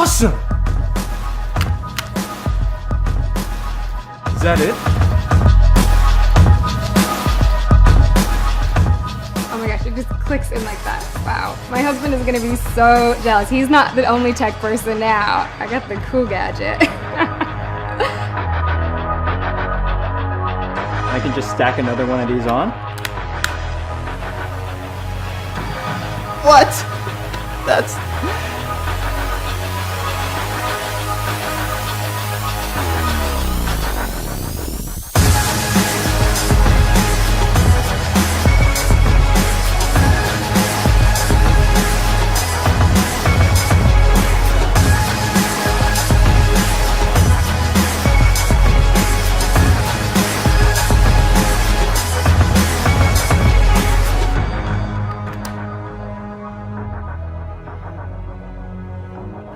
awesome! Is that it? Oh my gosh, it just clicks in like that. Wow. My husband is gonna be so jealous. He's not the only tech person now. I got the cool gadget. I can just stack another one of these on. What? That's...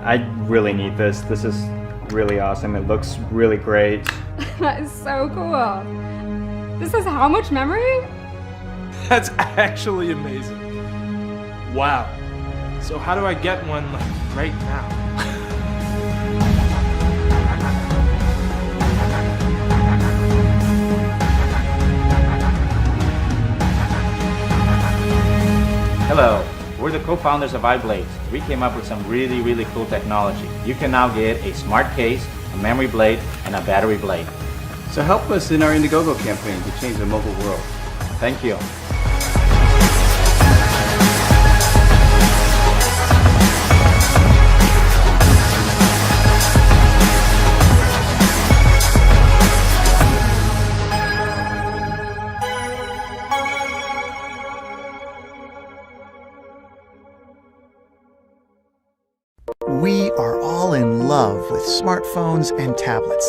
I really need this. This is really awesome. It looks really great. That is so cool. This has how much memory? That's actually amazing. Wow. So how do I get one like right now? Hello, we're the co-founders of iBlades. We came up with some really cool technology. You can now get a smart case, a memory blade, and a battery blade. So help us in our Indiegogo campaign to change the mobile world. Thank you. We are all in love with smartphones and tablets.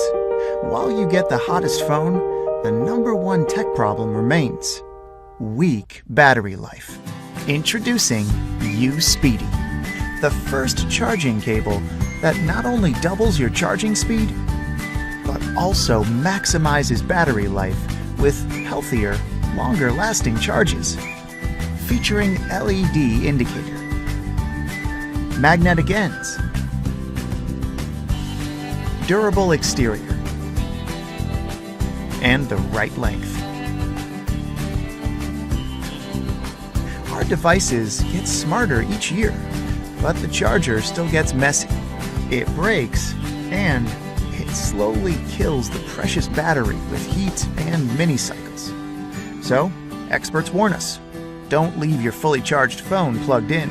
While you get the hottest phone, the #1 tech problem remains: weak battery life. Introducing U-Speedy, the first charging cable that not only doubles your charging speed, but also maximizes battery life with healthier, longer-lasting charges. Featuring LED indicator, magnetic ends, durable exterior, and the right length. Our devices get smarter each year, but the charger still gets messy. It breaks, and it slowly kills the precious battery with heat and mini-cycles. So, experts warn us, don't leave your fully charged phone plugged in.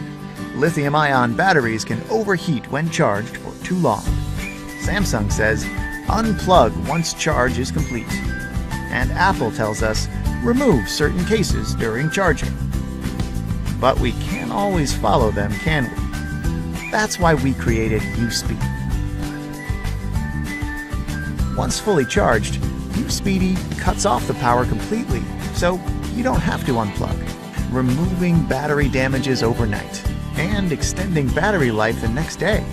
Lithium-ion batteries can overheat when charged for too long. Samsung says, unplug once charge is complete. And Apple tells us, remove certain cases during charging. But we can't always follow them, can we? That's why we created U-Speedy. Once fully charged, U-Speedy cuts off the power completely, so you don't have to unplug, removing battery damages overnight and extending battery life the next day.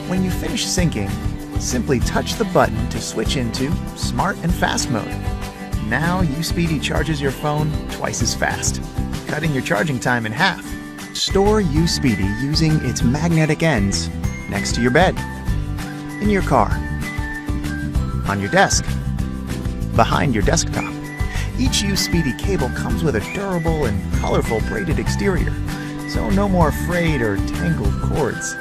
When you finish syncing, simply touch the button to switch into Smart and Fast mode. Now U-Speedy charges your phone twice as fast, cutting your charging time in half. Store U-Speedy using its magnetic ends next to your bed, in your car, on your desk, behind your desktop. Each U-Speedy cable comes with a durable and colorful braided exterior, so no more frayed or tangled cords.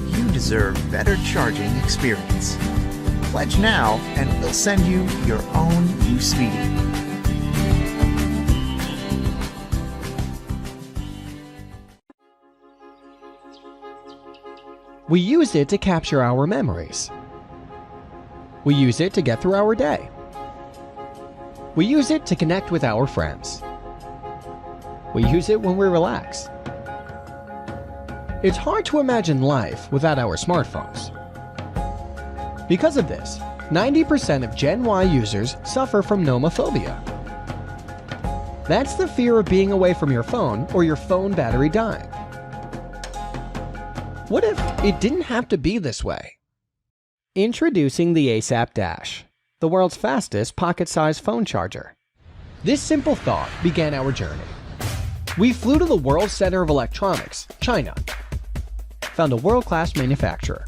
You deserve better charging experience. Pledge now and we'll send you your own U-Speedy. We use it to capture our memories. We use it to get through our day. We use it to connect with our friends. We use it when we relax. It's hard to imagine life without our smartphones. Because of this, 90% of Gen Y users suffer from nomophobia. That's the fear of being away from your phone or your phone battery dying. What if it didn't have to be this way? Introducing the ASAP Dash, the world's fastest pocket-sized phone charger. This simple thought began our journey. We flew to the world's center of electronics, China. found a world-class manufacturer.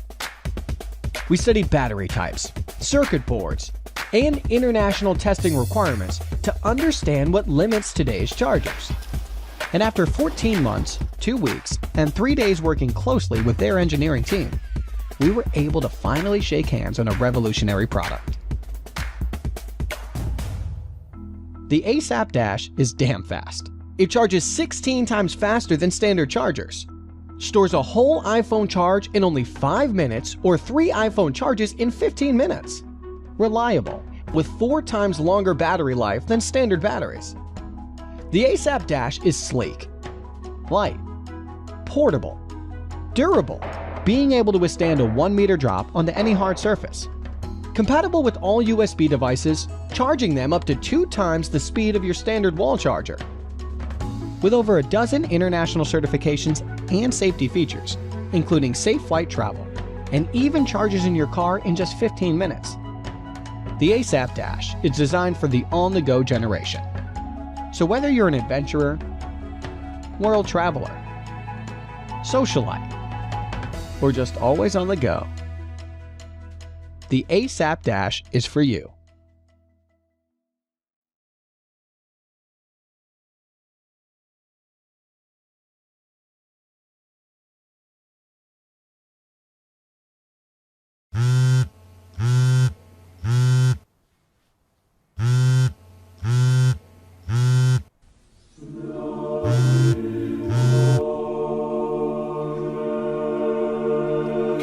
We studied battery types, circuit boards, and international testing requirements to understand what limits today's chargers. And after 14 months, 2 weeks, and 3 days working closely with their engineering team, we were able to finally shake hands on a revolutionary product. The ASAP Dash is damn fast. It charges 16 times faster than standard chargers, stores a whole iPhone charge in only 5 minutes or 3 iPhone charges in 15 minutes. Reliable, with 4 times longer battery life than standard batteries. The ASAP Dash is sleek, light, portable, durable, being able to withstand a 1-meter drop onto any hard surface. Compatible with all USB devices, charging them up to 2 times the speed of your standard wall charger. With over a dozen international certifications and safety features, including safe flight travel, and even charges in your car in just 15 minutes. The ASAP Dash is designed for the on-the-go generation. So whether you're an adventurer, world traveler, socialite, or just always on the go, the ASAP Dash is for you.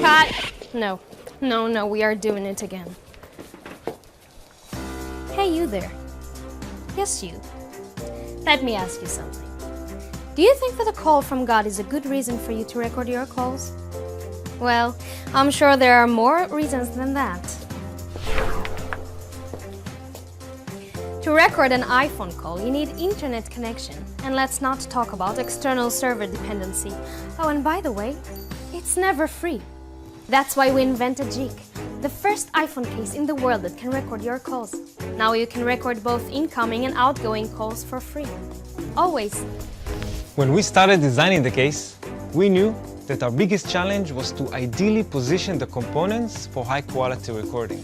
Cut! No, we are doing it again. Hey, you there. Yes, you. Let me ask you something. Do you think that a call from God is a good reason for you to record your calls? Well, I'm sure there are more reasons than that. To record an iPhone call, you need internet connection. And let's not talk about external server dependency. Oh, and by the way, it's never free. That's why we invented Jik, the first iPhone case in the world that can record your calls. Now you can record both incoming and outgoing calls for free. Always. When we started designing the case, we knew that our biggest challenge was to ideally position the components for high-quality recording,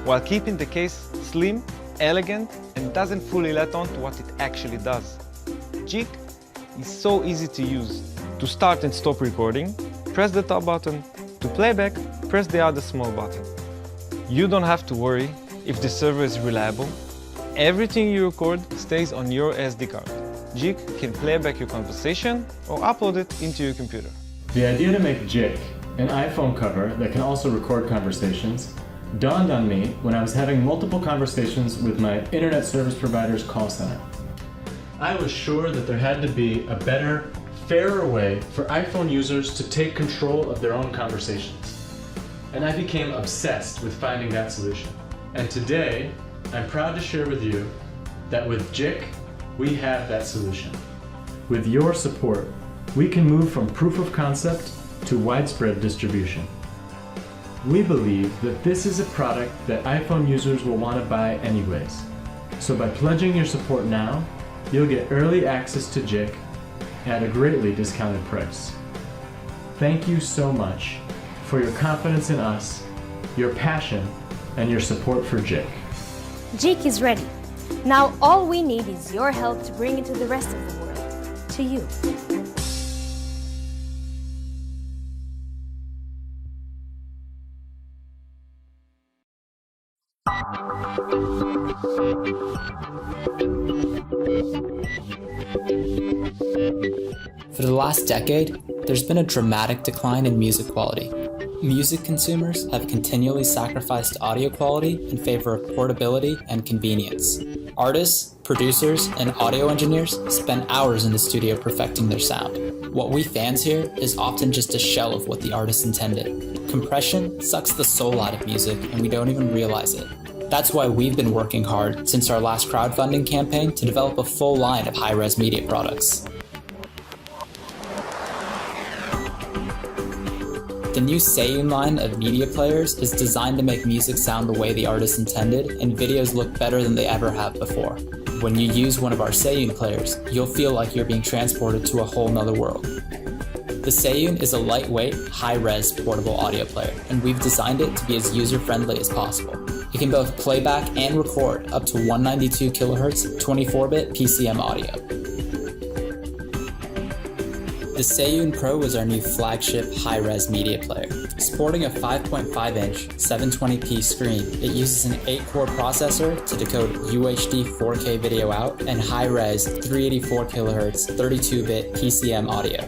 while keeping the case slim, elegant, and doesn't fully let on to what it actually does. Jik is so easy to use. To start and stop recording, press the top button. To playback, press the other small button. You don't have to worry if the server is reliable. Everything you record stays on your SD card. Jik can play back your conversation or upload it into your computer. The idea to make Jik, an iPhone cover that can also record conversations, dawned on me when I was having multiple conversations with my internet service provider's call center. I was sure that there had to be a better, fairer way for iPhone users to take control of their own conversations. And I became obsessed with finding that solution. And today, I'm proud to share with you that with Jik, we have that solution. With your support, we can move from proof of concept to widespread distribution. We believe that this is a product that iPhone users will want to buy anyways. So by pledging your support now, you'll get early access to Jik at a greatly discounted price. Thank you so much for your confidence in us, your passion, and your support for Jik. Jik is ready. Now all we need is your help to bring it to the rest of the world, to you. For the last decade, there's been a dramatic decline in music quality. Music consumers have continually sacrificed audio quality in favor of portability and convenience. Artists, producers, and audio engineers spend hours in the studio perfecting their sound. What we fans hear is often just a shell of what the artist intended. Compression sucks the soul out of music, and we don't even realize it. That's why we've been working hard since our last crowdfunding campaign to develop a full line of high-res media products. The new Seiyun line of media players is designed to make music sound the way the artist intended, and videos look better than they ever have before. When you use one of our Seiyun players, you'll feel like you're being transported to a whole nother world. The Seiyun is a lightweight, high-res portable audio player, and we've designed it to be as user-friendly as possible. It can both playback and record up to 192 kHz 24-bit PCM audio. The Seiyun Pro is our new flagship high-res media player. Sporting a 5.5-inch 720p screen, it uses an 8-core processor to decode UHD 4K video out and high-res 384 kHz 32-bit PCM audio.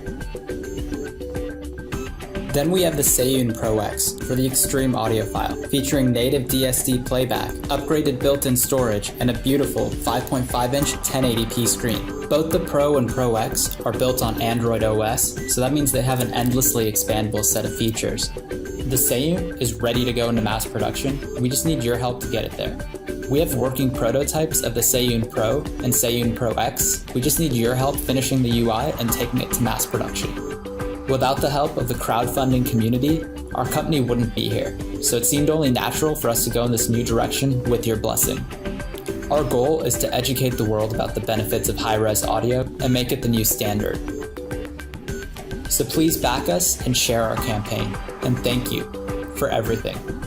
Then we have the Seiyun Pro X for the extreme audiophile, featuring native DSD playback, upgraded built-in storage, and a beautiful 5.5-inch 1080p screen. Both the Pro and Pro X are built on Android OS, so that means they have an endlessly expandable set of features. The Seiyun is ready to go into mass production, we just need your help to get it there. We have working prototypes of the Seiyun Pro and Seiyun Pro X, we just need your help finishing the UI and taking it to mass production. Without the help of the crowdfunding community, our company wouldn't be here, so it seemed only natural for us to go in this new direction with your blessing. Our goal is to educate the world about the benefits of high-res audio and make it the new standard. So please back us and share our campaign, and thank you for everything.